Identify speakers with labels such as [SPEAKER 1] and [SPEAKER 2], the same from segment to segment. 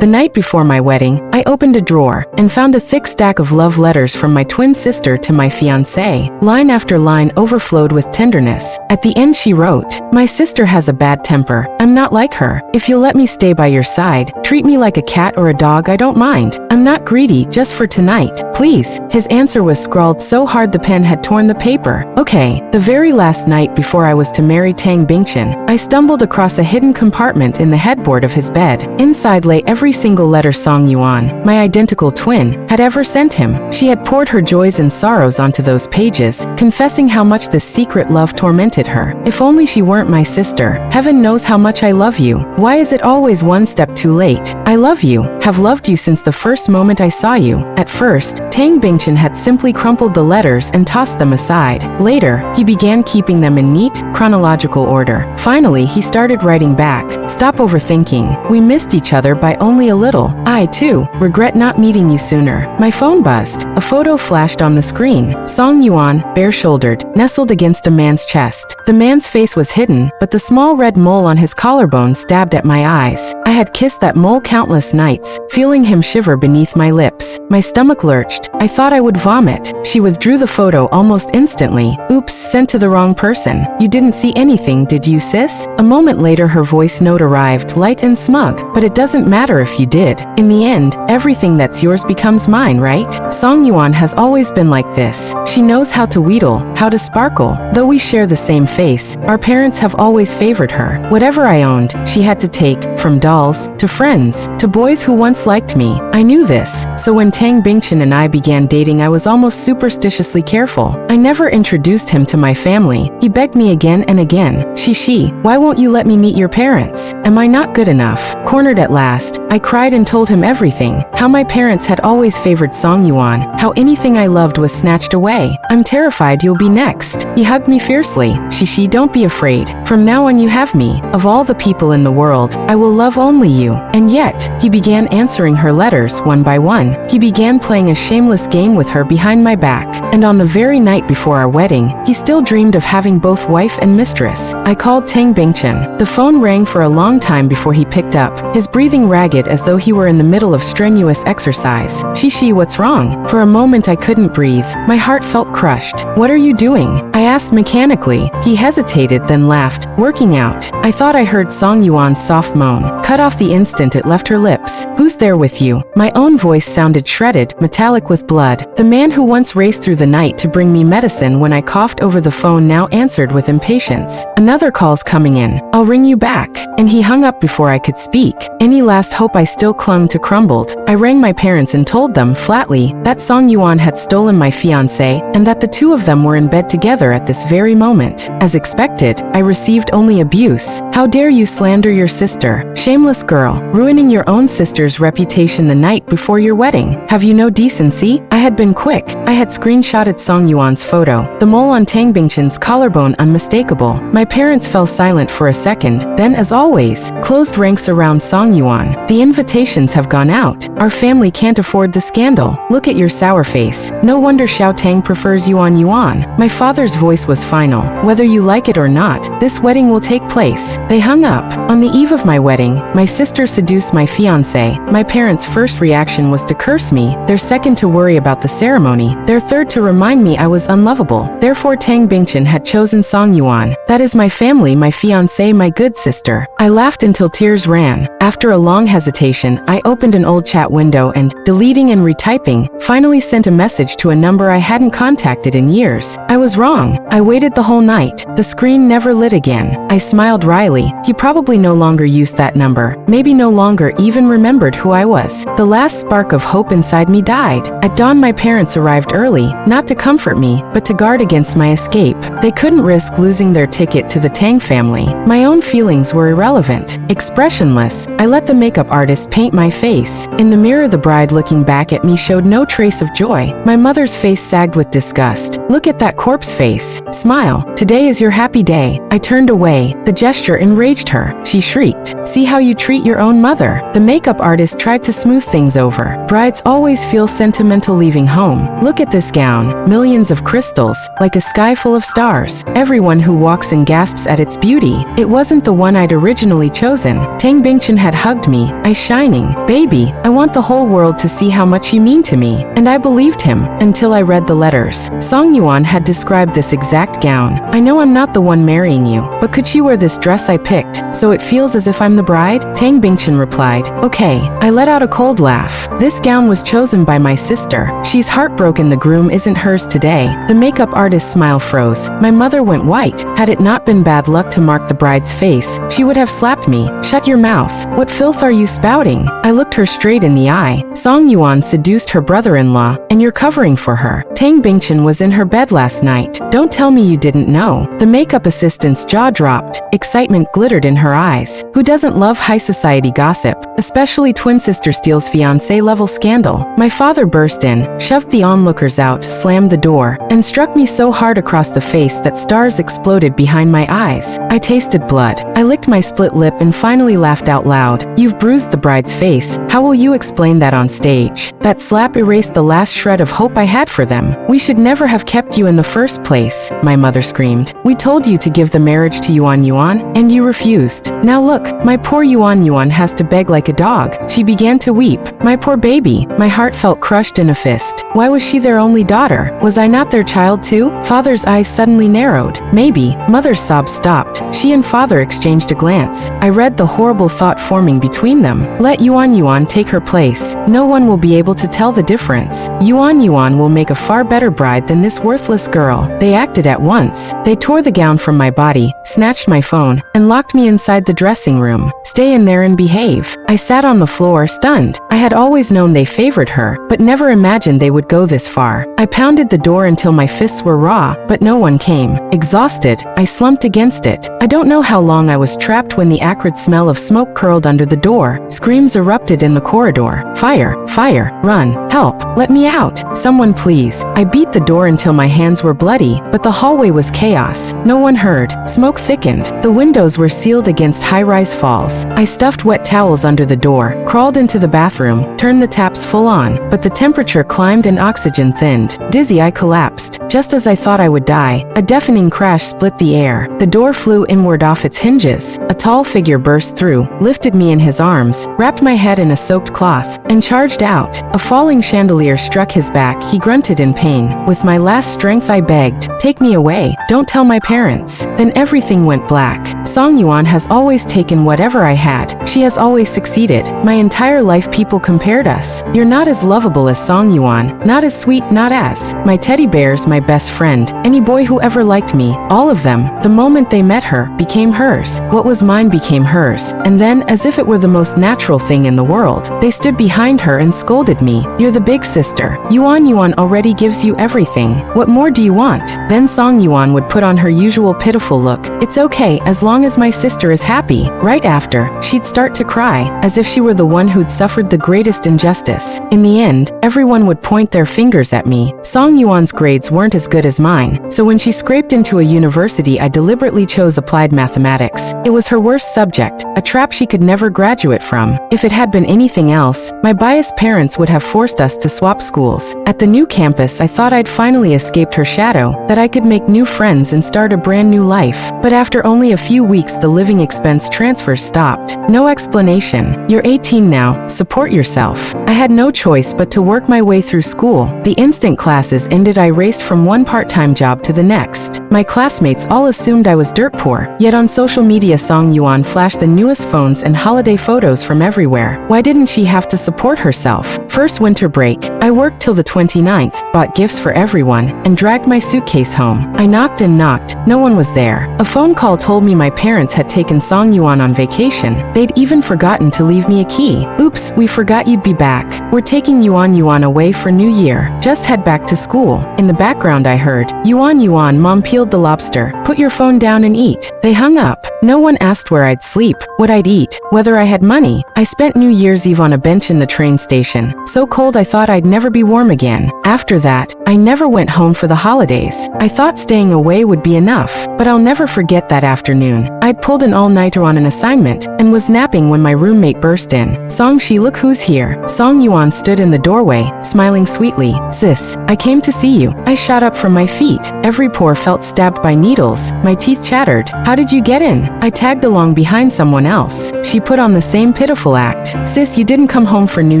[SPEAKER 1] The night before my wedding, I opened a drawer and found a thick stack of love letters from my twin sister to my fiancé. Line after line overflowed with tenderness. At the end she wrote, "My sister has a bad temper. I'm not like her. If you'll let me stay by your side, treat me like a cat or a dog, I don't mind. I'm not greedy, just for tonight. Please." His answer was scrawled so hard the pen had torn the paper. Okay, the very last night before I was to marry Tang Bingchen, I stumbled across a hidden compartment in the headboard of his bed. Inside lay every single letter Song Yuan, my identical twin, had ever sent him. She had poured her joys and sorrows onto those pages, confessing how much this secret love tormented her. If only she weren't my sister. Heaven knows how much I love you. Why is it always one step too late? I love you, have loved you since the first moment I saw you. At first, Tang Bingchen had simply crumpled the letters and tossed them aside. Later, he began keeping them in neat, chronological order. Finally, he started writing back. "Stop overthinking. We missed each other by only a little. I, too, regret not meeting you sooner." My phone buzzed. A photo flashed on the screen. Song Yuan, bare-shouldered, nestled against a man's chest. The man's face was hidden, but the small red mole on his collarbone stabbed at my eyes. I had kissed that mole countless nights, feeling him shiver beneath my lips. My stomach lurched. I thought I would vomit. She withdrew the photo almost instantly. "Oops, sent to the wrong person. You didn't see anything, did you, sis?" A moment later her voice note arrived, light and smug. "But it doesn't matter if you did. In the end, everything that's yours becomes mine, right?" Song Yuan has always been like this. She knows how to wheedle, how to sparkle. Though we share the same face, our parents have always favored her. Whatever I owned, she had to take, from dolls, to friends, to boys who once liked me. I knew this, so when Tang Bingchen and I began dating I was almost superstitiously careful. I never introduced him to my family. He begged me again and again. She, why won't you let me meet your parents? Am I not good enough? Cornered at last, I cried and told him everything. How my parents had always favored Song Yuan, how anything I loved was snatched away. "I'm terrified you'll be next." He hugged me fiercely. She, don't be afraid. From now on you have me. Of all the people in the world, I will love only you. And yet, he began answering her letters one by one. He began playing a shameless game with her behind my back. And on the very night before our wedding, he still dreamed of having both wife and mistress. I called Tang Bingchen. The phone rang for a long time before he picked up, his breathing ragged as though he were in the middle of strenuous exercise. She, what's wrong? For a moment I couldn't breathe. My heart felt crushed. "What are you doing?" I asked mechanically. He hesitated, then laughed. "Working out." I thought I heard Song Yuan's soft moan, cut off the instant it left her lips. "Who's there with you?" My own voice sounded shredded, metallic with blood. The man who once raced through the night to bring me medicine when I coughed over the phone now answered with impatience. "Another call's coming in. I'll ring you back." And he hung up before I could speak. Any last hope I still clung to crumbled. I rang my parents and told them flatly that Song Yuan had stolen my fiancé and that the two of them were in bed together at this very moment. As expected, I received only abuse. "How dare you slander your sister? Shameless girl, ruining your own sister's reputation the night before your wedding. Have you no decency?" I had been quick. I had screenshotted Song Yuan's photo, the mole on Tang Bingchen's collarbone unmistakable. My parents fell silent for a second, then as always, closed ranks around Song Yuan. "The invitations have gone out. Our family can't afford the scandal. Look at your sour face. No wonder Xiao Tang prefers you on Yuan." My father's voice was final. "Whether you like it or not, this wedding will take place." They hung up. On the eve of my wedding, my sister seduced my fiancé. My parents' first reaction was to curse me, their second to worry about the ceremony, their third to remind me I was unlovable. Therefore Tang Bingchen had chosen Song Yuan. "That is my family, my fiancé, my good sister." I laughed until tears ran. After a long hesitation, I opened an old chat window and, deleting and retyping, finally sent a message to a number I hadn't contacted in years. I was wrong. I waited the whole night. The screen never lit again. I smiled wryly. He probably no longer used that number, maybe no longer even remembered who I was. The last spark of hope inside me died. At dawn my parents arrived early, not to comfort me, but to guard against my escape. They couldn't risk losing their ticket to the Tang family. My own feelings were irrelevant. Expressionless, I let the makeup artist paint my face. In the mirror the bride looking back at me showed no trace of joy. My mother's face sagged with disgust. "Look at that corpse face. Smile. Today is your happy day." I turned away. The gesture enraged her. She shrieked, "See how you treat your own mother." The makeup artist tried to smooth things over. "Brides always feel sentimental leaving home. Look at this gown. gown, millions of crystals, like a sky full of stars. Everyone who walks in gasps at its beauty. It wasn't the one I'd originally chosen. Tang Bingchen had hugged me, eyes shining. Baby, I want the whole world to see how much you mean to me. And I believed him, until I read the letters. Song Yuan had described this exact gown. I know I'm not the one marrying you, but could you wear this dress I picked, so it feels as if I'm the bride? Tang Bingchen replied, okay. I let out a cold laugh. This gown was chosen by my sister. She's heartbroken the groom isn't hers today. The makeup artist's smile froze. My mother went white. Had it not been bad luck to mark the bride's face, she would have slapped me. Shut your mouth. What filth are you spouting? I looked her straight in the eye. Song Yuan seduced her brother-in-law, and you're covering for her. Tang Bingchen was in her bed last night. Don't tell me you didn't know. The makeup assistant's jaw dropped. Excitement glittered in her eyes. Who doesn't love high society gossip, especially twin sister Steele's fiancé-level scandal? My father burst in, shoved the onlookers out, slammed the door, and struck me so hard across the face that stars exploded behind my eyes. I tasted blood. I licked my split lip and finally laughed out loud. You've bruised the bride's face. How will you explain that on stage? That slap erased the last shred of hope I had for them. We should never have kept you in the first place, my mother screamed. We told you to give the marriage to Yuan Yuan, and you refused. Now look, my poor Yuan Yuan has to beg like a dog. She began to weep. My poor baby. My heart felt crushed in a fist. Why was she their only daughter? Was I not their child too? Father's eyes suddenly narrowed. Maybe. Mother's sobs stopped. She and father exchanged a glance. I read the horrible thought forming between them. Let Yuan Yuan take her place. No one will be able to tell the difference. Yuan Yuan will make a far better bride than this worthless girl. They acted at once. They tore the gown from my body, snatched my phone, and locked me inside the dressing room. Stay in there and behave. I sat on the floor, stunned. I had always known they favored her, but never imagined they would go this far. I pounded the door until my fists were raw, but no one came. Exhausted, I slumped against it. I don't know how long I was trapped when the acrid smell of smoke curled under the door. Screams erupted in the corridor. Fire! Fire! Run! Help! Let me out! Someone please! I beat the door until my hands were bloody, but the hallway was chaos. No one heard. Smoke thickened. The windows were sealed against high-rise falls. I stuffed wet towels under the door, crawled into the bathroom, turned the taps full on, but the temperature climbed and oxygen thinned. Dizzy, I collapsed. Just as I thought I would die, a deafening crash split the air. The door flew inward off its hinges. A tall figure burst through, lifted me in his arms, wrapped my head in a soaked cloth, and charged out. A falling chandelier struck his back. He grunted in pain. With my last strength I begged, take me away. Don't tell my parents. Then everything went black. Song Yuan has always taken whatever I had. She has always succeeded. My entire life people compared us. You're not as lovable as Song Yuan, not as sweet, not as. My teddy bear's my best friend. Any boy who ever liked me, all of them, the moment they met her, became hers. What was mine became hers. And then, as if it were the most natural thing in the world, they stood behind her and scolded me. You're the big sister. Yuan Yuan already gives you everything. What more do you want? Then Song Yuan would put on her usual pitiful look. It's okay, as long as my sister is happy. Right after, she'd start to cry, as if she were the one who'd suffered the greatest injustice. In the end, everyone would point their fingers at me. Song Yuan's grades weren't as good as mine, so when she scraped into a university I deliberately chose applied mathematics. It was her worst subject, a trap she could never graduate from. If it had been anything else, my biased parents would have forced us to swap schools. At the new campus I thought I'd finally escaped her shadow, that I could make new friends and start a brand new life. But after only a few weeks the living expense transfers stopped. No explanation. You're 18 now, support yourself. I had no choice but to work my way through school. The instant classes ended I raced from one part-time job to the next. My classmates all assumed I was dirt poor, yet on social media Song Yuan flashed the newest phones and holiday photos from everywhere. Why didn't she have to support herself? First winter break, I worked till the 29th, bought gifts for everyone, and dragged my suitcase home. I knocked and knocked, no one was there. A phone call told me my parents had taken Song Yuan on vacation. They'd even forgotten to leave me a key. Oops, we forgot you'd be back. We're taking Yuan Yuan away for New Year. Just head back to school. In the background I heard, Yuan Yuan, Mom peeled the lobster. Put your phone down and eat. They hung up. No one asked where I'd sleep, what I'd eat, whether I had money. I spent New Year's Eve on a bench in the train station, so cold I thought I'd never be warm again. After that, that, I never went home for the holidays. I thought staying away would be enough, but I'll never forget that afternoon. I'd pulled an all-nighter on an assignment and was napping when my roommate burst in. Song-shi, look who's here. Song Yuan stood in the doorway, smiling sweetly. Sis, I came to see you. I shot up from my feet. Every pore felt stabbed by needles. My teeth chattered. How did you get in? I tagged along behind someone else. She put on the same pitiful act. Sis, you didn't come home for New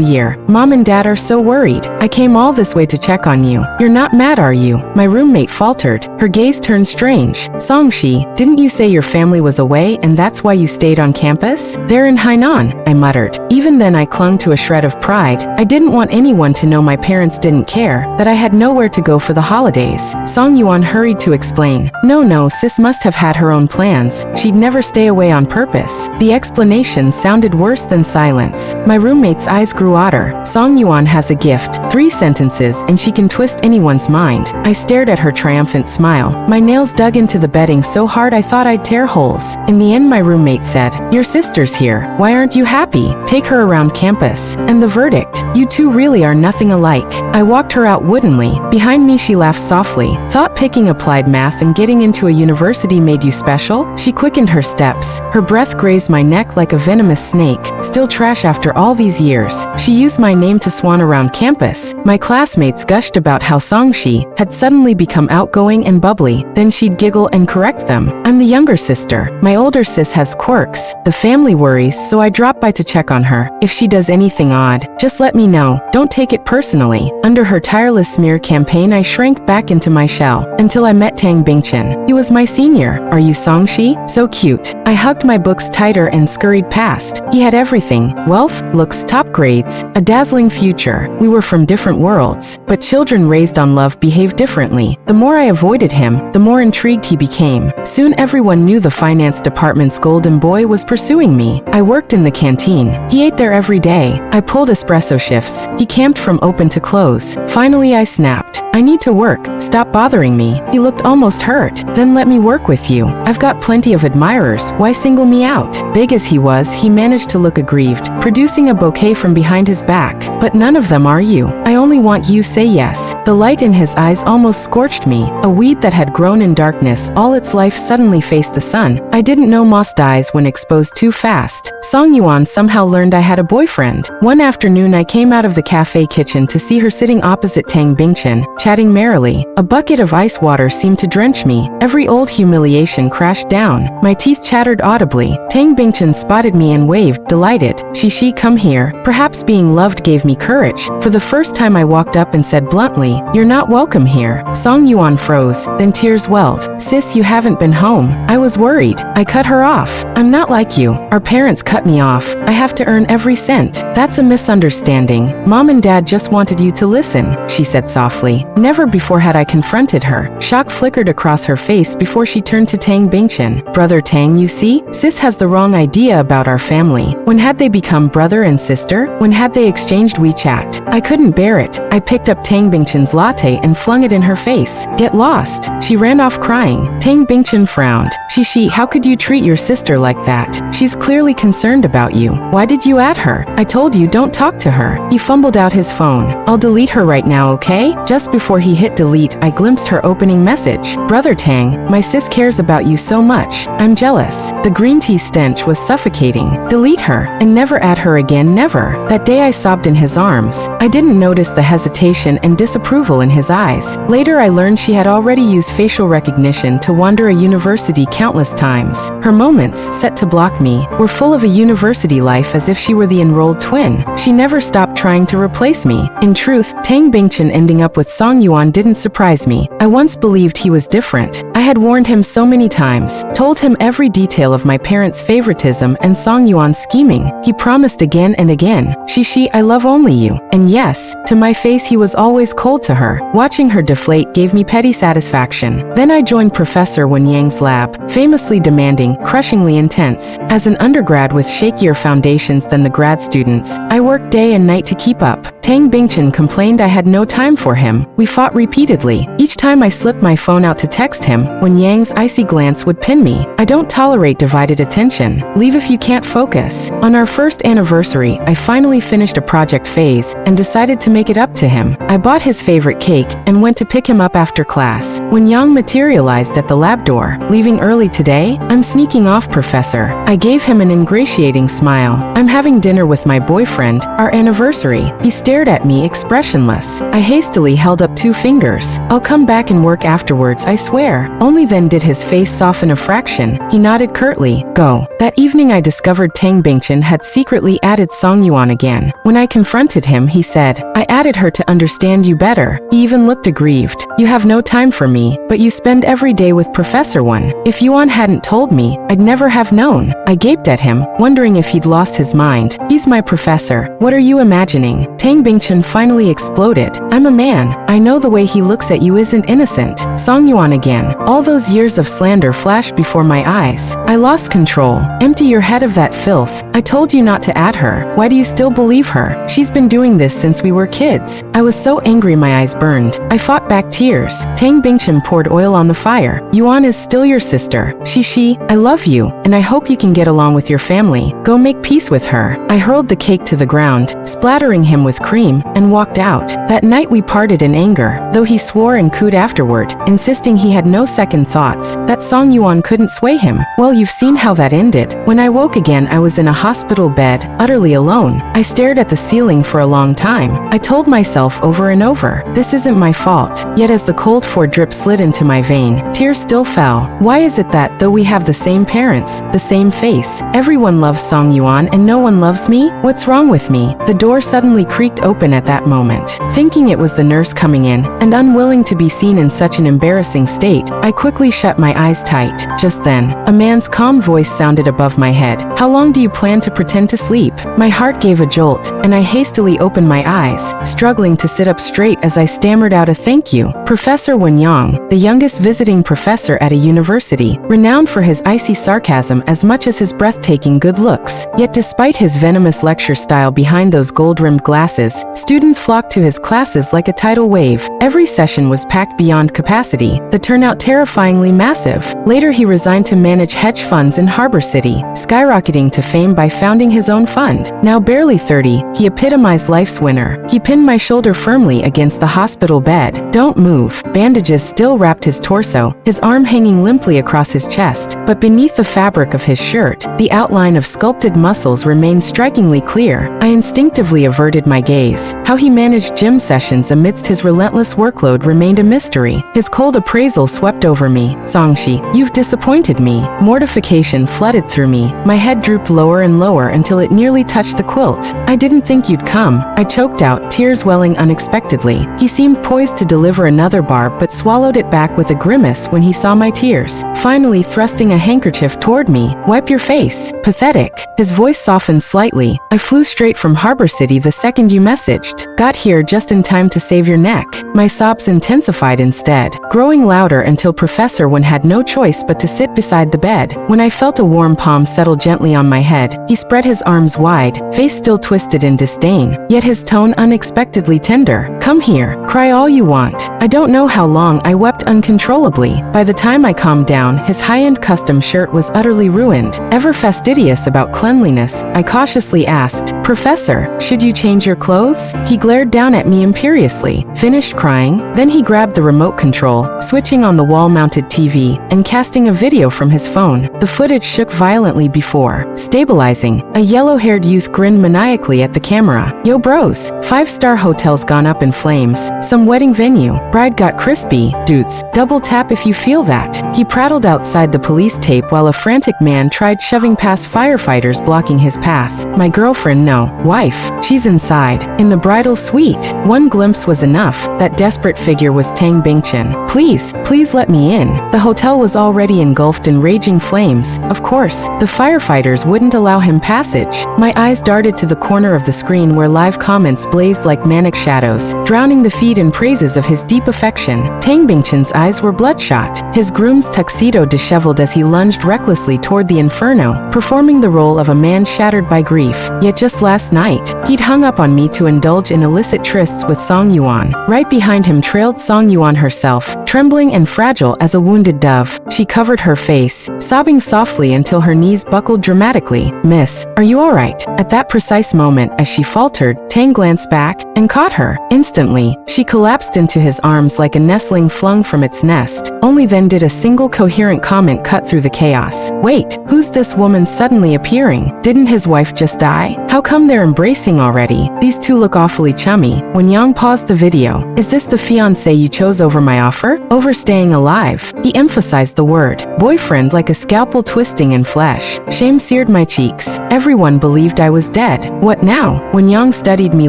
[SPEAKER 1] Year. Mom and Dad are so worried. I came all this way to check on you. You're not mad, are you? My roommate faltered. Her gaze turned strange. Song-shi, didn't you say your family was away and that's why you stayed on campus? They're in Hainan, I muttered. Even then I clung to a shred of pride. I didn't want anyone to know my parents didn't care, that I had nowhere to go for the holidays. Song Yuan hurried to explain. No, sis must have had her own plans. She'd never stay away on purpose. The explanation sounded worse than silence. My roommate's eyes grew odder. Song Yuan has a gift. 3 sentences and she can twist anyone's mind. I stared at her triumphant smile. My nails dug into the bedding so hard I thought I'd tear holes. In the end, my roommate said, your sister's here. Why aren't you happy? Take her around campus. And the verdict, you two really are nothing alike. I walked her out woodenly. Behind me she laughed softly. Thought picking applied math and getting into a university made you special? She quickened her steps. Her breath grazed my neck like a venomous snake. Still trash after all these years. She used my name to swan around campus. My classmates gushed about how Song-shi had suddenly become outgoing and bubbly. Then she'd giggle and correct them. I'm the younger sister. My older sis has quirks. The family worries, so I drop by to check on her. If she does anything odd, just let me know. Don't take it personally. Under her tireless smear campaign, I shrank back into my shell until I met Tang Bingchen. He was my senior. Are you Song-shi? So cute. I hugged my books tighter and scurried past. He had everything. Wealth, looks, top grades, a dazzling future. We were from different worlds, but children raised on love behave differently. The more I avoided him, the more intrigued he became. Soon everyone knew the finance department's golden boy was pursuing me. I worked in the canteen. He ate there every day. I pulled espresso shifts. He camped from open to close. Finally I snapped. I need to work. Stop bothering me. He looked almost hurt. Then let me work with you. I've got plenty of admirers. Why single me out? Big as he was, he managed to look aggrieved, producing a bouquet from behind his back. But none of them are you. I only want you, say yes. The light in his eyes almost scorched me. A weed that had grown in darkness all its life suddenly faced the sun. I didn't know moss dies when exposed too fast. Song Yuan somehow learned I had a boyfriend. One afternoon I came out of the cafe kitchen to see her sitting opposite Tang Bingchen, chatting merrily. A bucket of ice water seemed to drench me. Every old humiliation crashed down. My teeth chattered audibly. Tang Bingchen spotted me and waved, delighted. She come here. Perhaps being loved gave me courage. For the first time I walked up and said bluntly, you're not welcome here. Song Yuan froze, then tears welled. Sis, you haven't been home. I was worried. I cut her off. I'm not like you. Our parents cut me off. I have to earn every cent. That's a misunderstanding. Mom and Dad just wanted you to listen, she said softly. Never before had I confronted her. Shock flickered across her face before she turned to Tang Bingchen. Brother Tang, you see? Sis has the wrong idea about our family. When had they become brother and sister? When had they exchanged WeChat? I couldn't bear it. I picked up Tang Bingchen's latte and flung it in her face. Get lost. She ran off crying. Tang Bingchen frowned. She, how could you treat your sister like that? She's clearly concerned about you. Why did you add her? I told you don't talk to her. He fumbled out his phone. I'll delete her right now, okay? Just before he hit delete, I glimpsed her opening message. Brother Tang, my sis cares about you so much. I'm jealous. The green tea stench was suffocating. Delete her, and never add her again, never. That day I sobbed in his arms. I didn't notice the hesitation and disapproval in his eyes. Later I learned she had already used facial recognition to wander a university countless times. Her moments, set to block me, were full of a university life as if she were the enrolled twin. She never stopped trying to replace me. In truth, Tang Bingchen ending up with Song Yuan didn't surprise me. I once believed he was different. I had warned him so many times, told him every detail of my parents' favoritism and Song Yuan's scheming. He promised again and again, she, I love only you. And yes, to my face he was always cold to her. Watching her deflate gave me petty satisfaction. Then I joined Professor Wen Yang's lab, famously demanding, crushingly intense. As an undergrad with shakier foundations than the grad students, I worked day and night to keep up. Tang Bingchen complained I had no time for him. We fought repeatedly. Each time I slipped my phone out to text him, Wen Yang's icy glance would pin me. I don't tolerate divided attention. Leave if you can't focus. On our first anniversary, I finally finished a project phase and decided to make it up to him. I bought his favorite cake and went to pick him up after class. When Yang materialized at the lab door, leaving early today? I'm sneaking off, Professor. I gave him an ingratiating smile. I'm having dinner with my boyfriend, our anniversary. He stared at me expressionless. I hastily held up 2 fingers. I'll come back and work afterwards, I swear. Only then did his face soften a fraction. He nodded curtly. Go. That evening I discovered Tang Bingchen had secretly added Song Yuan again. When I confronted him, he said, I added her to understand you better. He even looked aggrieved. You have no time for me, but you spend every day with Professor Wan. If Yuan hadn't told me, I'd never have known. I gaped at him, wondering if he'd lost his mind. He's my professor. What are you imagining? Tang Bingchen finally exploded. I'm a man. I know the way he looks at you isn't innocent. Song Yuan again. All those years of slander flashed before my eyes. I lost control. Empty your head of that filth. I told you not to add her. Why do you still believe her? She's been doing this since we were kids. I was so angry my eyes burned. I fought back tears. Tang Bingchen poured oil on the fire. Yuan is still your sister. She, I love you, and I hope you can get along with your family. Go make peace with her. I hurled the cake to the ground, splattering him with cream, and walked out. That night we parted in anger, though he swore and cooed afterward, insisting he had no second thoughts, that Song Yuan couldn't sway him. Well, you've seen how that ended. When I woke again, I was in a hospital bed, utterly alone. I stared at the ceiling for a long time. I told myself over and over, this isn't my fault. Yet as the cold drip slid into my vein, tears still fell. Why is it that, though we have the same parents, the same face, everyone loves Song Yuan and no one loves me? What's wrong with me? The door suddenly creaked open at that moment. Thinking it was the nurse coming in, and unwilling to be seen in such an embarrassing state, I quickly shut my eyes tight. Just then, a man's calm voice sounded above my head. How long do you plan to pretend to sleep? My heart gave a jolt, and I hastily opened my eyes, struggling to sit up straight as I stammered out a thank you. Professor Wen Yang, the youngest visiting professor at a university, renowned for his icy sarcasm as much as his breathtaking good looks. Yet despite his venomous lecture style behind those gold-rimmed glasses, students flocked to his classes like a tidal wave. Every session was packed beyond capacity, the turnout terrifyingly massive. Later he resigned to manage hedge funds in Harbor City, skyrocketing to fame by founding his own fund. Now barely 30, he epitomized life's winner. He pinned my shoulder firmly against the hospital bed. Don't move. Bandages still wrapped his torso, his arm hanging limply across his chest, but beneath the fabric of his shirt, the outline of sculpted muscles remained strikingly clear. I instinctively averted my gaze. How he managed gym sessions amidst his relentless workload remained a mystery. His cold appraisal swept over me. Songshi, you've disappointed me. Mortification flooded through me. My head drooped lower and lower until it nearly touched the quilt. I didn't think you'd come. I choked out, tears welling unexpectedly. He seemed poised to deliver another barb but swallowed it back with a grimace when he saw my tears. Finally thrusting a handkerchief toward me, wipe your face. Pathetic. His voice softened slightly. I flew straight from Harbor City the second you messaged. Got here just in time to save your neck. My sobs intensified instead, growing louder until Professor Wen had no choice but to sit beside the bed. When I felt a warm palm settle gently on my head, he spread his arms wide, face still twisted in disdain, yet his tone unexpectedly tender. Come here, cry all you want. I don't know how long I wept uncontrollably. By the time I calmed down, his high-end custom shirt was utterly ruined. Ever fastidious about cleanliness, I cautiously asked, Professor, should you change your clothes? He glared down at me imperiously, finished crying, then he grabbed the remote control, switching on the wall-mounted TV, and casting a video from his phone. The footage shook violently before stabilizing. A yellow-haired youth grinned maniacally at the camera. Yo bros, 5-star hotels gone up in flames, some wedding venue, bride got crispy, dudes, double tap if you feel that. He prattled outside the police tape while a frantic man tried shoving past firefighters blocking his path. My girlfriend, no, wife, she's inside, in the bridal suite. One glimpse was enough. That desperate figure was Tang Bingchen. Please let me in. The hotel was already engulfed in raging flames. Of course, the firefighters wouldn't allow him passage. My eyes darted to the corner of the screen where live comments blazed like manic shadows, drowning the feed in praises of his deep affection. Tang Bingchen's eyes were bloodshot, his groom's tuxedo disheveled as he lunged recklessly toward the inferno, performing the role of a man shattered by grief. Yet just last night, he'd hung up on me to indulge in illicit trysts with Song Yuan. Right behind him trailed Song Yuan herself, trembling and and fragile as a wounded dove. She covered her face, sobbing softly until her knees buckled dramatically. "Miss, are you all right?" At that precise moment, as she faltered, Tang glanced back and caught her. Instantly, she collapsed into his arms like a nestling flung from its nest. Only then did a single coherent comment cut through the chaos. "Wait, who's this woman suddenly appearing? Didn't his wife just die? How come they're embracing already? These two look awfully chummy." When Yang paused the video, "Is this the fiancé you chose over my offer?" Over staying alive. He emphasized the word boyfriend like a scalpel twisting in flesh. Shame seared my cheeks. Everyone believed I was dead. What now? When Yang studied me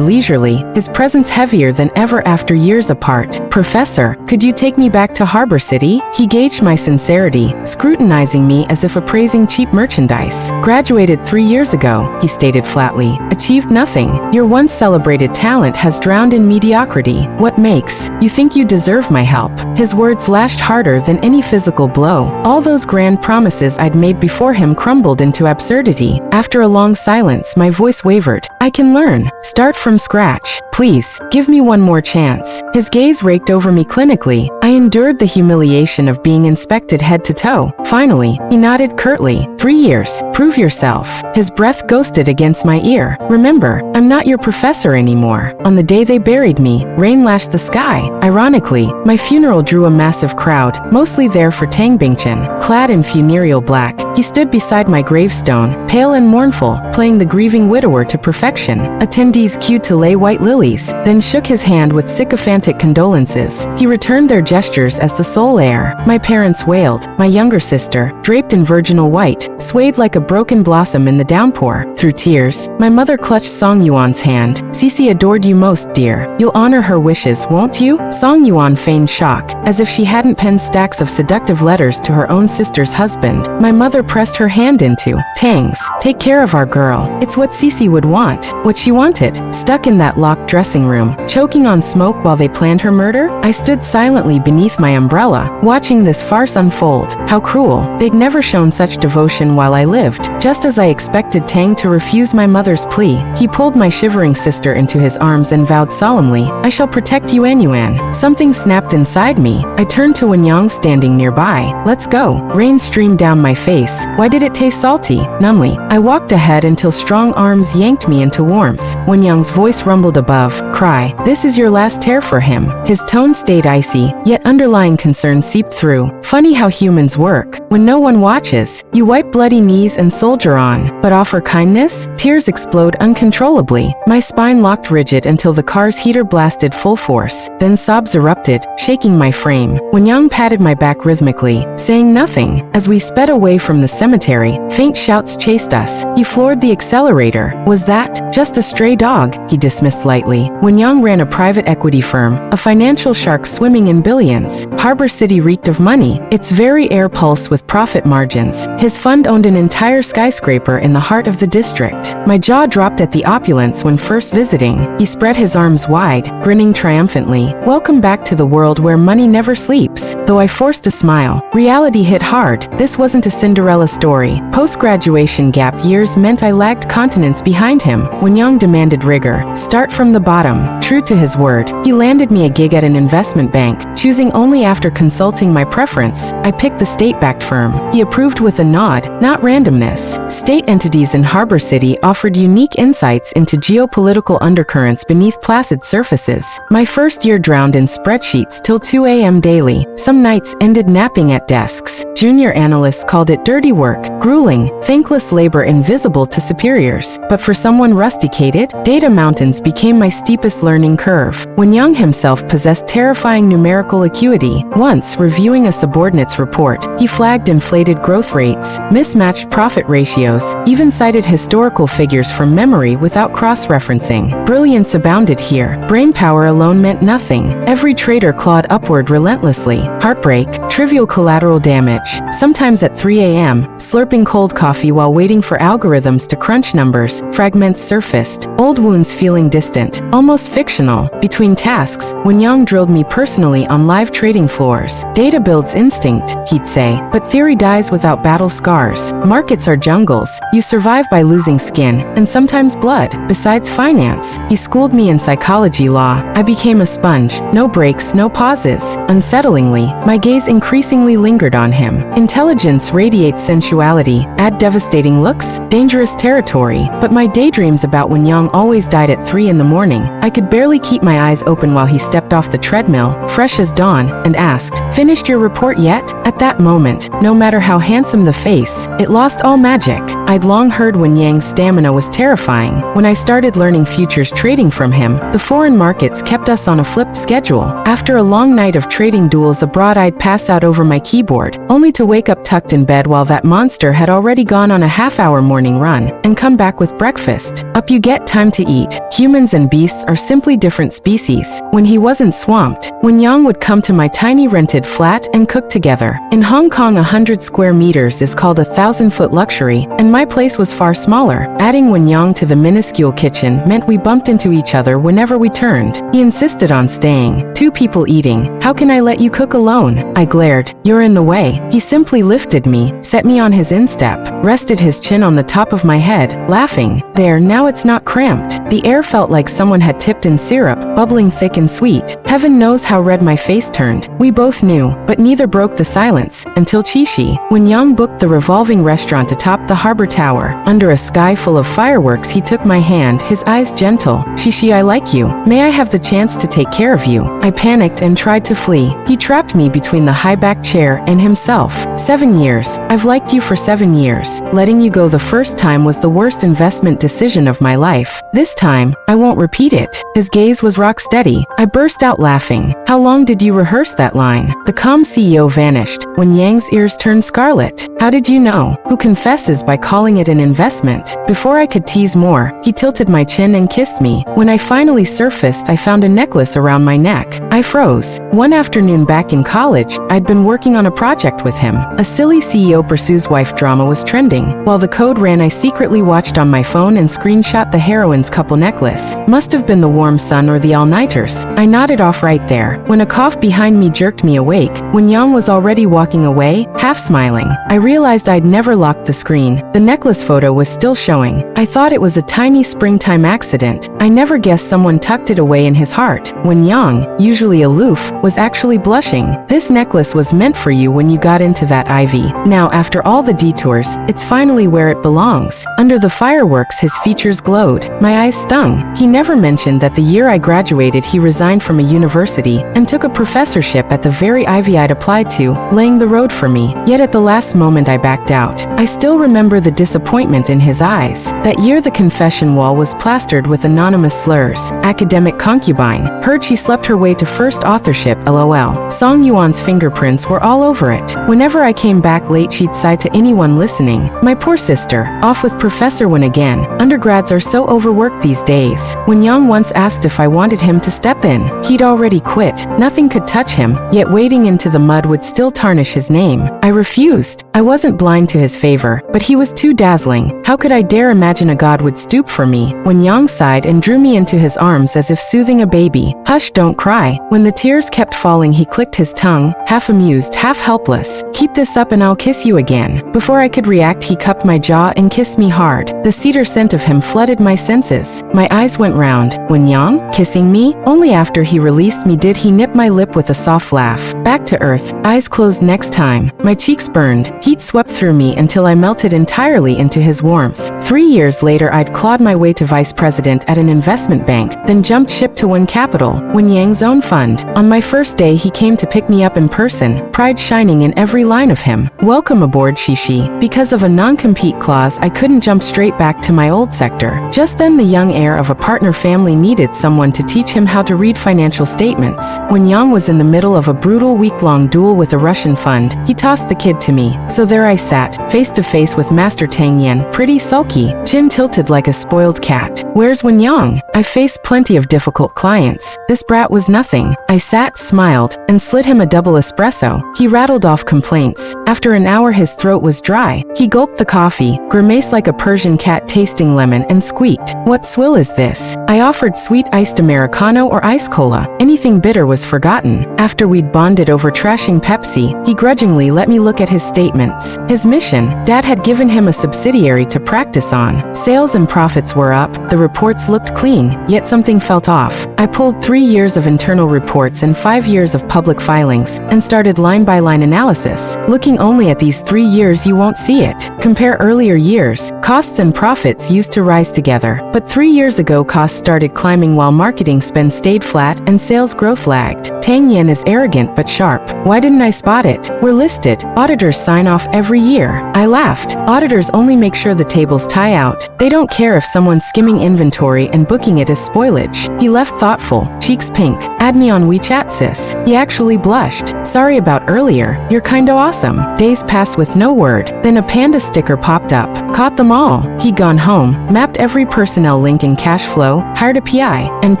[SPEAKER 1] leisurely, his presence heavier than ever after years apart. "Professor, could you take me back to Harbor City?" He gauged my sincerity, scrutinizing me as if appraising cheap merchandise. "Graduated 3 years ago," he stated flatly. "Achieved nothing. Your once celebrated talent has drowned in mediocrity. What makes you think you deserve my help?" His words lashed harder than any physical blow. All those grand promises I'd made before him crumbled into absurdity. After a long silence, my voice wavered. "I can learn. Start from scratch. Please, give me one more chance." His gaze raked over me clinically. I endured the humiliation of being inspected head to toe. Finally, he nodded curtly. 3 years. Prove yourself." His breath ghosted against my ear. "Remember, I'm not your professor anymore." On the day they buried me, rain lashed the sky. Ironically, my funeral drew a massive crowd, mostly there for Tang Bingchen. Clad in funereal black, he stood beside my gravestone, pale and mournful, playing the grieving widower to perfection. Attendees queued to lay white lilies, then shook his hand with sycophantic condolences. He returned their gestures as the sole heir. My parents wailed. My younger sister, draped in virginal white, swayed like a broken blossom in the downpour. Through tears, my mother clutched Song Yuan's hand. "Cece adored you most, dear. You'll honor her wishes, won't you?" Song Yuan feigned shock, as if she hadn't penned stacks of seductive letters to her own sister's husband. My mother pressed her hand into Tang's. "Take care of our girl. It's what Cece would want." What she wanted. Stuck in that locked dressing room, choking on smoke while they planned her murder, I stood silently beneath my umbrella, watching this farce unfold. How cruel. They'd never shown such devotion while I lived. Just as I expected Tang to refuse my mother's plea, he pulled my shivering sister into his arms and vowed solemnly, "I shall protect Yuan Yuan." Something snapped inside me. I turned to Wen Yang standing nearby. "Let's go." Rain streamed down my face. Why did it taste salty? Numbly. I walked ahead until strong arms yanked me into warmth. Wen Yang's voice rumbled above. "Cry. This is your last tear for him." His tone stayed icy, yet underlying concern seeped through. Funny how humans work. When no one watches, you wipe bloody knees and soldier on. But offer kindness? Tears explode uncontrollably. My spine locked rigid until the car's heater blasted full force. Then sobs erupted, shaking my frame. Wen Yang patted my back rhythmically, saying nothing. As we sped away from the cemetery, faint shouts chased us. He floored the accelerator. Was that just a stray dog? He dismissed lightly. Wen Yang ran a private equity firm, a financial shark swimming in billions. Harbor City reeked of money, its very air pulsed with profit margins. His fund owned an entire skyscraper in the heart of the district. My jaw dropped at the opulence when first visiting. He spread his arms wide, grinning triumphantly. "Welcome back to the world where money never sleeps." Though I forced a smile, reality hit hard. This wasn't a Cinderella story. Post-graduation gap years meant I lagged continents behind him. Wen Yang demanded rigor. Start from the bottom. True to his word, he landed me a gig at an investment bank, choosing only after consulting my preference. I picked the state-backed firm. He approved with a nod, not randomness. State entities in Harbor City offered unique insights into geopolitical undercurrents beneath placid surfaces. My first year drowned in spreadsheets till 2 a.m. daily. Some nights ended napping at desks. Junior analysts called it dirty work, grueling, thankless labor invisible to superiors. But for someone rusticated, data mountains became my steepest learning curve. Wen Yang himself possessed terrifying numerical acuity. Once, reviewing a subordinate's report, he flagged inflated growth rates, mismatched profit ratios, even cited historical figures from memory without cross-referencing. Brilliance abounded here. Brainpower alone meant nothing. Every trader clawed upward relentlessly. Heartbreak, trivial collateral damage. Sometimes at 3 a.m., slurping cold coffee while waiting for algorithms to crunch numbers, fragments surfaced, old wounds feeling distant, almost fictional. Between tasks, Wen Yang drilled me personally on live trading floors. Data builds instinct, he'd say, but theory dies without battle scars. Markets are jungles. You survive by losing skin, and sometimes blood. Besides finance, he schooled me in psychology law. I became a sponge. No breaks, no pauses. Unsettlingly, my gaze increasingly lingered on him. Intelligence radiates sensuality. Add devastating looks? Dangerous territory. But my daydreams about when Young always died at 3 in the morning. I could barely keep my eyes open while he stepped off the treadmill, fresh as dawn, and asked, "Finished your report yet?" At that moment, no matter how handsome the face, it lost all magic. I'd long heard when Yang's stamina was terrifying. When I started learning futures trading from him, the foreign markets kept us on a flipped schedule. After a long night of trading duels abroad, I'd pass out over my keyboard, only to wake up tucked in bed while that monster had already gone on a half-hour morning run, and come back with breakfast. Up you get, time to eat. Humans and beasts are simply different species. When he wasn't swamped, when Yang would come to my tiny rented flat and cook together. In Hong Kong, 100 square meters is called a 1,000-foot luxury, and my place was far smaller. Adding Wen Yang to the minuscule kitchen meant we bumped into each other whenever we turned. He insisted on staying. 2 people eating. How can I let you cook alone? I glared. You're in the way. He simply lifted me, set me on his instep, rested his chin on the top of my head, laughing. There, now it's not cramped. The air felt like someone had tipped in syrup, bubbling thick and sweet. Heaven knows how red my face turned. We both knew, but neither broke the silence, until Chishi. When Yang booked the revolving restaurant atop the harbor tower, under a sky full of fireworks, he took my hand, his eyes gentle. Chishi, I like you. May I have the chance to take care of you? I panicked and tried to flee. He trapped me between the high-back chair and himself. 7 years. I've liked you for 7 years. Letting you go the first time was the worst investment decision of my life. This time, I won't repeat it. His gaze was rock steady. I burst out laughing. How long did you rehearse that line? The calm CEO vanished. When Yang's ears turned scarlet. How did you know? Who confesses by calling it an investment? Before I could tease more, he tilted my chin and kissed me. When I finally surfaced, I found a necklace around my neck. I froze. One afternoon back in college, I'd been working on a project with him. A silly CEO pursues wife drama was trending. While the code ran, I secretly watched on my phone and screenshot the heroine's couple necklace. Must have been the warm sun or the all-nighters. I nodded off right there, when a cough behind me jerked me awake. When Yang was already walking away, half smiling, I realized I'd never locked the screen. The necklace photo was still showing. I thought it was a tiny springtime accident. I never guessed someone tucked it away in his heart. When Yang, usually aloof, was actually blushing. This necklace was meant for you when you got into that ivy. Now, after all the detours, it's finally where it belongs. Under the fireworks, his features glowed. My eyes stung. He never mentioned that the year I graduated, he resigned from a university and took a professorship at the very ivy I'd applied to, laying the road for me. Yet at the last moment, I backed out. I still remember the disappointment in his eyes. That year, the confession wall was plastered with anonymous slurs. Academic concubine. Heard she slept her way to first authorship, LOL. Song Yuan's fingerprints were all over it. Whenever I came back late, she'd sigh to anyone listening. My poor sister. Off with Professor Wen again. Undergrads are so overworked these days. When Yang once asked if I wanted him to step in, he'd already quit. Nothing could touch him, yet wading into the mud would still tarnish his name. I refused. I wasn't blind to his favor, but he was too dazzling. How could I dare imagine a god would stoop for me? When Yang sighed and drew me into his arms as if soothing a baby. Hush, don't cry. When the tears kept falling, he clicked his tongue, half amused, half helpless. Keep this up and I'll kiss you again. Before I could react, he cupped my jaw and kissed me hard. The cedar scent of him flooded my senses. My eyes went round. When Yang, kissing me? Only after he released me did he nip my lip with a soft laugh. Back to earth, eyes closed next time. My cheeks burned. Heat swept through me until I melted entirely into his warmth. 3 years later, I'd clawed my way to vice president at an investment bank, then jumped ship to Wen Capital, Wen Yang's own fund. On my first day, he came to pick me up in person, pride shining in every line of him. Welcome aboard, Shishi. Because of a non-compete clause, I couldn't jump straight back to my old sector. Just then, the young heir of a partner family needed someone to teach him how to read financial statements. When Yang was in the middle of a brutal week-long duel with a Russian fund, he tossed the kid to me. So there I sat, face to face with Master Tang Yen, pretty sulky, chin tilted like a spoiled cat. Where's Wen Yang? I faced plenty of difficult clients. This brat was nothing. I sat, smiled, and slid him a double espresso. He rattled off complaints. After an hour, his throat was dry. He gulped the coffee, grimaced like a Persian cat tasting lemon, and squeaked. What swill is this? I offered sweet iced Americano or ice cola. Anything bitter was forgotten. After we'd bonded over trashing Pepsi, he He grudgingly let me look at his statements. His mission, Dad had given him a subsidiary to practice on. Sales and profits were up, the reports looked clean, yet something felt off. I pulled 3 years of internal reports and 5 years of public filings, and started line-by-line analysis. Looking only at these 3 years, you won't see it. Compare earlier years, costs and profits used to rise together. But 3 years ago, costs started climbing while marketing spend stayed flat and sales growth lagged. Tang Yan is arrogant but sharp. Why didn't I spot it? We're listed. Auditors sign off every year. I laughed. Auditors only make sure the tables tie out. They don't care if someone's skimming inventory and booking it as spoilage. He left thoughtful, cheeks pink. Add me on WeChat, sis. He actually blushed. Sorry about earlier. You're kinda awesome. Days passed with no word. Then a panda sticker popped up. Caught them all. He'd gone home, mapped every personnel link in cash flow, hired a PI, and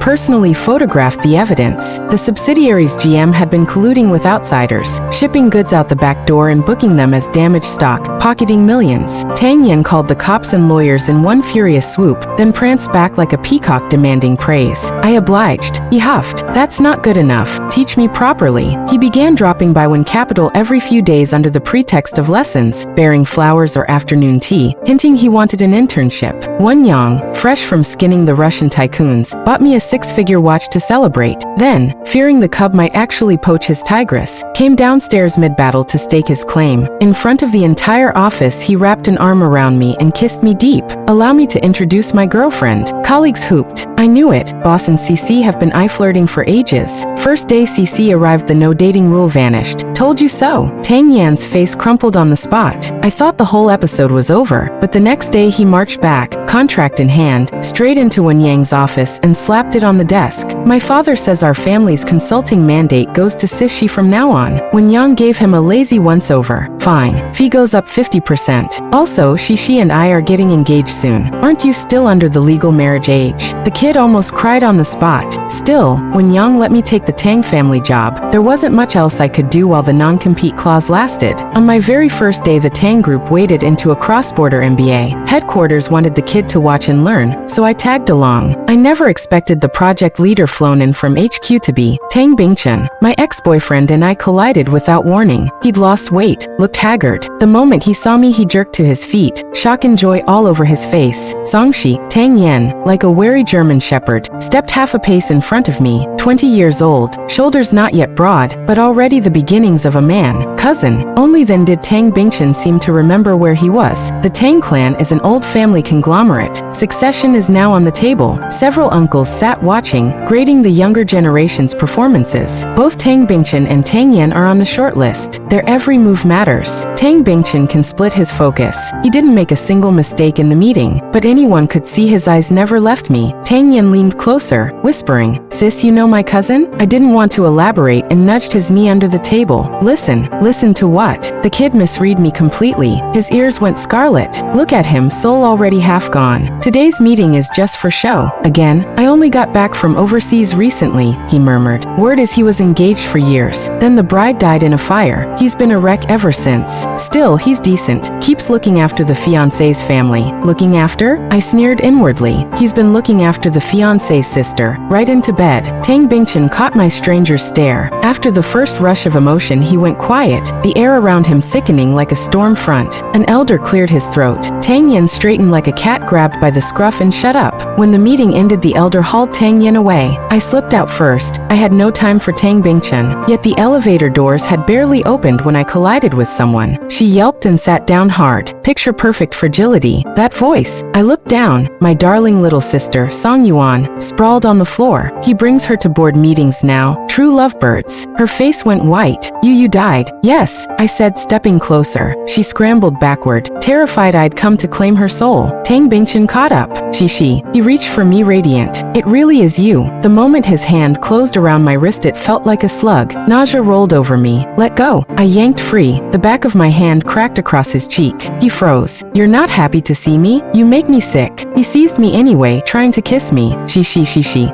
[SPEAKER 1] personally photographed the evidence. The subsidiary's GM had been colluding with outsiders, shipping goods out the back door and booking them as damaged stock, pocketing millions. Tang Yan called the cops and lawyers in one furious swoop, then pranced back like a peacock demanding praise. I obliged. He huffed. That's not good enough. Teach me properly. He began dropping by One Capital every few days under the pretext of lessons, bearing flowers or afternoon tea, hinting he wanted an internship. One Yang, fresh from skinning the Russian tycoons, bought me a 6-figure watch to celebrate. Then, fearing the cub might actually poach his tigress, came downstairs mid-battle to stake his claim. In front of the entire office, he wrapped an arm around me and kissed me deep. Allow me to introduce my girlfriend. Colleagues hooped. I knew it. Boss and CC have been eye-flirting for ages. First day CC arrived, the no dating rule vanished. Told you so. Tang Yan's face crumpled on the spot. I thought the whole episode was over, but the next day he marched back, contract in hand, straight into Wen Yang's office and slapped it on the desk. My father says our family's consulting mandate goes to Sishi from now on. Wen Yang gave him a lazy once-over. Fine. Fee goes up 50%. Also, Shishi and I are getting engaged soon. Aren't you still under the legal marriage age? The kid almost cried on the spot. Still, when Yang let me take the Tang family job, there wasn't much else I could do while the non-compete clause lasted. On my very first day, the Tang group waded into a cross-border MBA. Headquarters wanted the kid to watch and learn, so I tagged along. I never expected the project leader flown in from HQ to be Tang Bingchen. My ex-boyfriend and I collided without warning. He'd lost weight, looked haggard. The moment he saw me, he jerked to his feet, shock and joy all over his face. Songshi, Tang Yan, like a wary German shepherd, stepped half a pace in front of me, 20 years old, shoulders not yet broad, but already the beginnings of a man. Cousin. Only then did Tang Bingchen seem to remember where he was. The Tang clan is an old family conglomerate. Succession is now on the table. Several uncles sat watching, grading the younger generation's performances. Both Tang Bingchen and Tang Yan are on the short list. Their every move matters. Tang Bingchen can split his focus. He didn't make a single mistake in the meeting, but anyone could see his eyes never left me. Tang Yan leaned closer, whispering, "Sis, you know my cousin?" I didn't want to elaborate and nudged his knee under the table. Listen to what? The kid misread me completely. His ears went scarlet. Look at him, soul already half gone. Today's meeting is just for show. Again, I only got back from overseas recently, he murmured. Word is he was engaged for years. Then the bride died in a fire. He's been a wreck ever since. Still, he's decent. Keeps looking after the fiancé's family. Looking after? I sneered inwardly. He's been looking after the fiancé's sister, right into bed. Tang Bingchen caught my stranger's stare. After the first rush of emotion, he went quiet, the air around him thickening like a storm front. An elder cleared his throat. Tang Yan straightened like a cat grabbed by the scruff and shut up. When the meeting ended, the elder hauled Tang Yan away. I slipped out first. I had no time for Tang Bingchen. Yet the elevator doors had barely opened when I collided with someone. She yelped and sat down hard. Picture perfect fragility. That voice. I looked down. My darling little sister, Song Yuan, sprawled on the floor. He brings her to board meetings now. True lovebirds. Her face went white. You died. Yes, I said, stepping closer. She scrambled backward, terrified I'd come to claim her soul. Tang Bingchen caught up. She. He reached for me radiant. It really is you. The moment his hand closed around my wrist, it felt like a slug. Nausea rolled over me. Let go. I yanked free. The back of my hand cracked across his cheek. He froze. You're not happy to see me? You make me sick. He seized me anyway, trying to kiss me. She.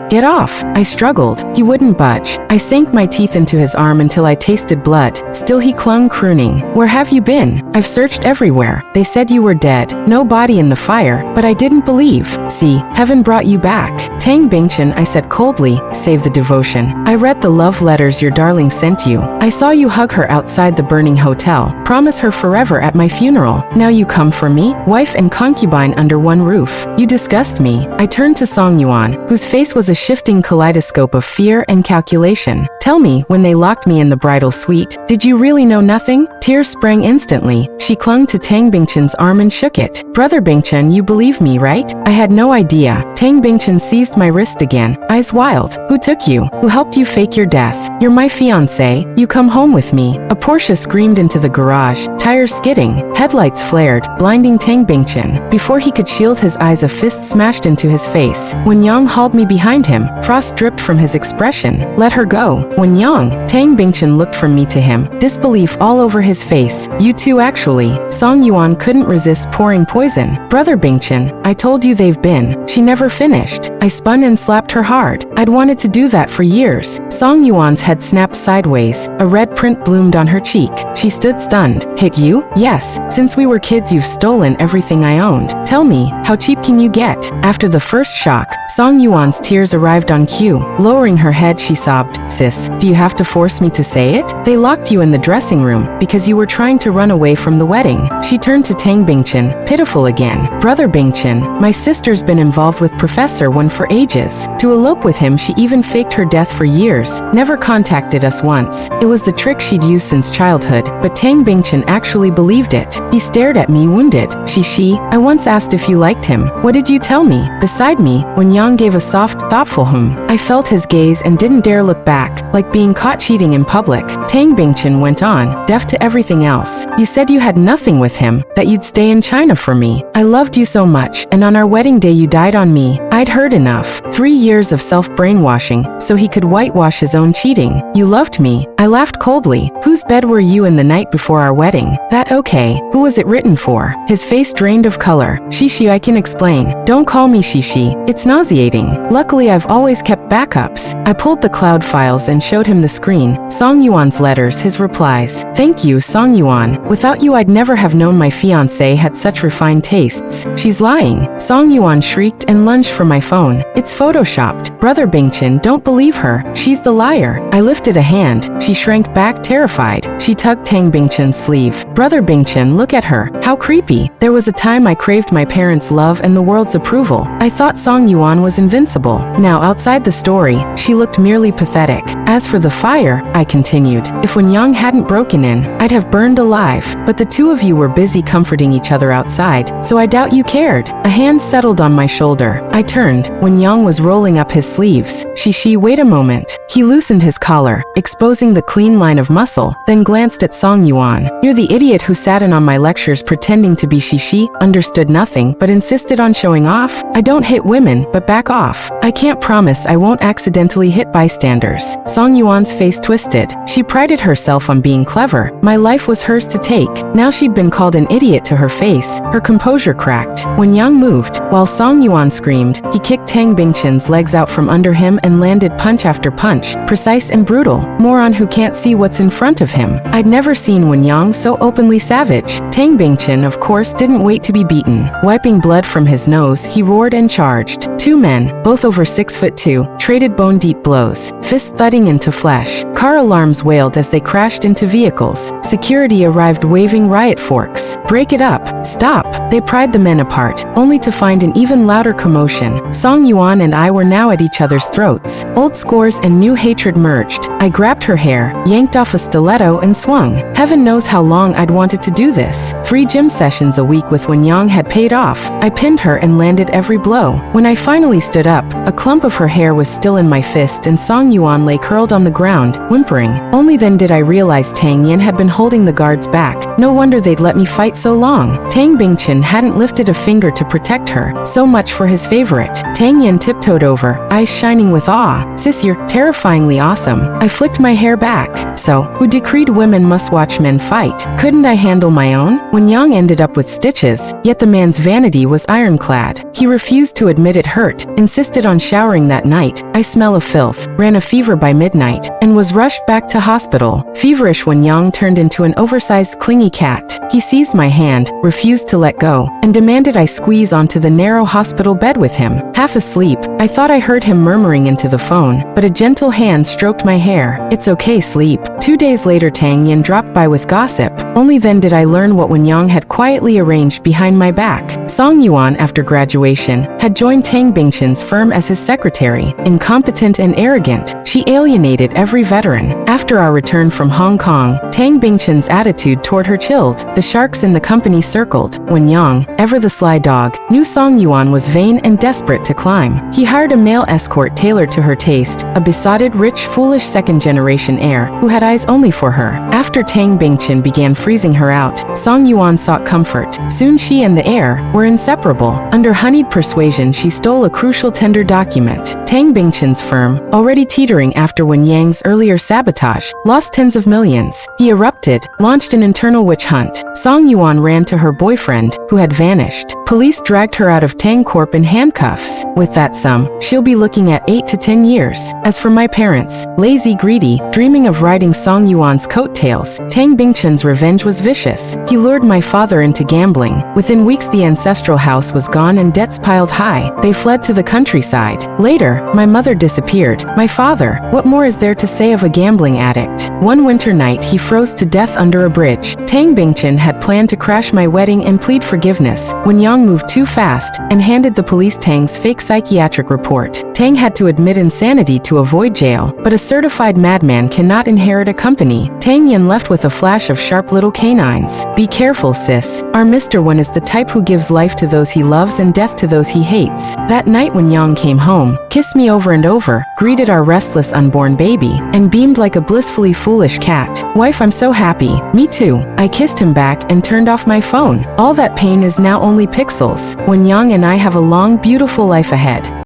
[SPEAKER 1] Get off. I struggled. He wouldn't budge. I sank my teeth into his arm until I tasted blood. Still he clung, crooning. Where have you been? I've searched everywhere. They said you were dead. No body in the fire, but I didn't believe. See, heaven brought you back. Tang Bingchen, I said coldly, save the devotion. I read the love letters your darling sent you. I saw you hug her outside the burning hotel. Promise her forever at my funeral. Now you come for me? Wife and concubine under one roof. You disgust me. I turned to Song Yuan, whose face was a shifting kaleidoscope of fear and calculation. Tell me, when they locked me in the bridal suite, did you really know nothing? Tears sprang instantly. She clung to Tang Bingchen's arm and shook it. Brother Bingchen, you believe me, right? I had no idea. Tang Bingchen seized my wrist again, eyes wild. Who took you? Who helped you fake your death? You're my fiancé. You come home with me. A Porsche screamed into the garage, tires skidding. Headlights flared, blinding Tang Bingchen. Before he could shield his eyes, a fist smashed into his face. When Yang hauled me behind him, frost dripped from his expression. Let her go. When Yang, Tang Bingchen looked from me to him, disbelief all over his face. You too, actually. Song Yuan couldn't resist pouring poison. Brother Bingchen, I told you they've been. She never finished. I spun and slapped her hard. I'd wanted to do that for years. Song Yuan's head snapped sideways. A red print bloomed on her cheek. She stood stunned. Hit you? Yes. Since we were kids, you've stolen everything I owned. Tell me, how cheap can you get? After the first shock, Song Yuan's tears arrived on cue. Lowering her head, she sobbed. Sis, do you have to force me to say it? They locked you in the dressing room because you were trying to run away from the wedding. She turned to Tang Bingchen, pitiful again. Brother Bingchen, my sister's been involved with Professor Wen for ages. To elope with him, she even faked her death for years. Never contacted us once. It was the trick she'd used since childhood, but Tang Bingchen actually believed it. He stared at me, wounded. She, I once asked if you liked him. What did you tell me? Beside me, when Yang gave a soft, thoughtful I felt his gaze and didn't dare look back, like being caught cheating in public. Tang Bingchen went on, deaf to everything else. You said you had nothing with him, that you'd stay in China for me. I loved you so much, and on our wedding day you died on me. I'd heard enough. 3 years of self-brainwashing, so he could whitewash his own cheating. You loved me. I laughed coldly. Whose bed were you in the night before our wedding? That okay. Who was it written for? His face drained of color. Shishi, I can explain. Don't call me Shishi. It's nauseating. Luckily, I've always kept backups. I pulled the cloud files and showed him the screen. Song Yuan's letters, his replies. Thank you, Song Yuan. Without you, I'd never have known my fiancé had such refined tastes. She's lying. Song Yuan shrieked and lunged for my phone. It's photoshopped. Brother Bingchen, don't believe her. She's the liar. I lifted a hand. She shrank back, terrified. She tugged Tang Bingchen's sleeve. Brother Bingchen, look at her. How creepy. There was a time I craved my parents' love and the world's approval. I thought Song Yuan was invincible. Now, outside the story, she looked merely pathetic. As for the fire, I continued, if Wen Yang hadn't broken in, I'd have burned alive. But the two of you were busy comforting each other outside, so I doubt you cared. A hand settled on my shoulder. I turned. Wen Yang was rolling up his sleeves. She, wait a moment. He loosened his collar, exposing the clean line of muscle, then glanced at Song Yuan. You're the idiot who sat in on my lectures pretending to be Shishi, understood nothing, but insisted on showing off? I don't hit women, but back off. I can't promise I won't accidentally hit bystanders. Song Yuan's face twisted. She prided herself on being clever. My life was hers to take. Now she'd been called an idiot to her face. Her composure cracked. When Yang moved, while Song Yuan screamed, he kicked Tang Bingchen's legs out from under him and landed punch after punch, precise and brutal. Moron who can't see what's in front of him. I'd never seen Wen Yang so openly savage. Tang Bingchen, of course, didn't wait to be beaten. Wiping blood from his nose, he roared and charged. Two men, both over 6'2", traded bone-deep blows, fists thudding into flesh. Car alarms wailed as they crashed into vehicles. Security arrived waving riot forks. Break it up. Stop. They pried the men apart, only to find an even louder commotion. Song Yuan and I were now at each other's throats. Old scores and new hatred merged. I grabbed her hair, yanked off a stiletto and swung. Heaven knows how long I'd wanted to do this. 3 gym sessions a week with Wen Yang had paid off. I pinned her and landed every blow. When I finally stood up, a clump of her hair was still in my fist and Song Yuan lay curled on the ground, whimpering. Only then did I realize Tang Yin had been holding the guards back. No wonder they'd let me fight so long. Tang Bingchen hadn't lifted a finger to protect her. So much for his favorite. Tang Yin tiptoed over, eyes shining with awe. Sis, you're terrifyingly awesome. I flicked my hair back. So, who decreed women must watch men fight? Couldn't I handle my own? Wen Yang ended up with stitches, yet the man's vanity was ironclad. He refused to admit it hurt, insisted on showering that night, I smell of filth, ran a fever by midnight, and was rushed back to hospital. Feverish when Yang turned into an oversized clingy cat. He seized my hand, refused to let go, and demanded I squeeze onto the narrow hospital bed with him. Half asleep, I thought I heard him murmuring into the phone, but a gentle hand stroked my hair. It's okay, sleep. 2 days later, Tang Yin dropped by with gossip. Only then did I learn what Wen Yang had quietly arranged behind my back. Song Yuan, after graduation, had joined Tang Bingchen's firm as his secretary. Incompetent and arrogant, she alienated every veteran. After our return from Hong Kong, Tang Bingchen's attitude toward her chilled. The sharks in the company circled. Wen Yang, ever the sly dog, knew Song Yuan was vain and desperate to climb. He hired a male escort tailored to her taste, a besotted, rich, foolish second-generation heir who had eyes only for her. After Tang Bingchen began freezing her out, Song Yuan sought comfort. Soon she and the heir were inseparable. Under honeyed persuasion, she stole a crucial tender document. Tang Bingchen's firm, already teetering after Wen Yang's earlier sabotage, lost tens of millions. He erupted, launched an internal witch hunt. Song Yuan ran to her boyfriend, who had vanished. Police dragged her out of Tang Corp in handcuffs. With that sum, she'll be looking at 8 to 10 years. As for my parents, lazy, greedy, dreaming of riding Song Yuan's coattails, Tang Bingchen's revenge was vicious. He lured my father into gambling. Within weeks, the ancestral house was gone and debts piled high. They fled to the countryside. Later, my mother disappeared. My father, what more is there to say of a gambling addict? One winter night, he froze to death under a bridge. Tang Bingchen had planned to crash my wedding and plead forgiveness. When Yang moved too fast and handed the police Tang's fake psychiatric report. Tang had to admit insanity to avoid jail, but a certified madman cannot inherit a company. Tang Yin left with a flash of sharp little canines. Be careful, sis. Our Mr. Wen is the type who gives life to those he loves and death to those he hates. That night when Yang came home, kissed me over and over, greeted our restless unborn baby, and beamed like a blissfully foolish cat. Wife, I'm so happy. Me too. I kissed him back and turned off my phone. All that pain is now only pixels. When Yang and I have a long, beautiful life ahead.